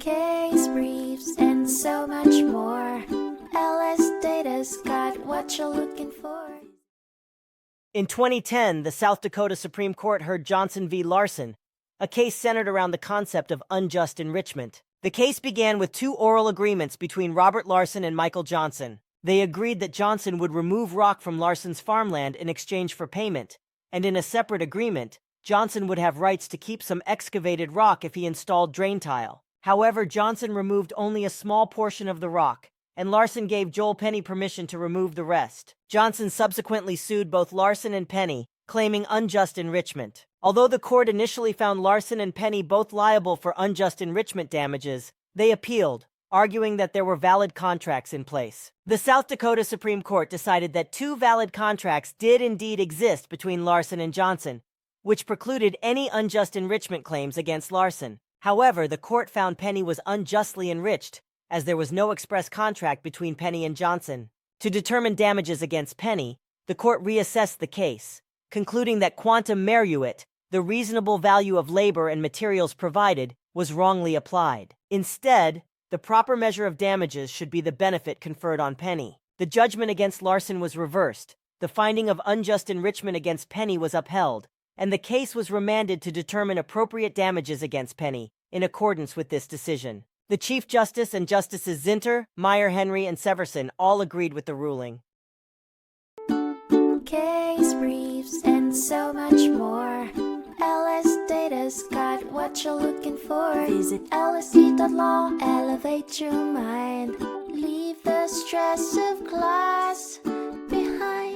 case briefs, and so much more. LSData's got what you're looking for. In 2010, the South Dakota Supreme Court heard Johnson v. Larson, a case centered around the concept of unjust enrichment. The case began with two oral agreements between Robert Larson and Michael Johnson. They agreed that Johnson would remove rock from Larson's farmland in exchange for payment, and in a separate agreement, Johnson would have rights to keep some excavated rock if he installed drain tile. However, Johnson removed only a small portion of the rock, and Larson gave Joel Penny permission to remove the rest. Johnson subsequently sued both Larson and Penny, claiming unjust enrichment. Although the court initially found Larson and Penny both liable for unjust enrichment damages, they appealed, arguing that there were valid contracts in place. The South Dakota Supreme Court decided that two valid contracts did indeed exist between Larson and Johnson, which precluded any unjust enrichment claims against Larson. However, the court found Penny was unjustly enriched, as there was no express contract between Penny and Johnson. To determine damages against Penny, the court reassessed the case, concluding that quantum meruit, the reasonable value of labor and materials provided, was wrongly applied. Instead, the proper measure of damages should be the benefit conferred on Penny. The judgment against Larson was reversed, the finding of unjust enrichment against Penny was upheld, and the case was remanded to determine appropriate damages against Penny, in accordance with this decision. The Chief Justice and Justices Zinter, Meyer Henry, and Severson all agreed with the ruling. Case briefs, and so much more. LSData's got what you're looking for. Visit lsd.law, elevate your mind. Leave the stress of class behind.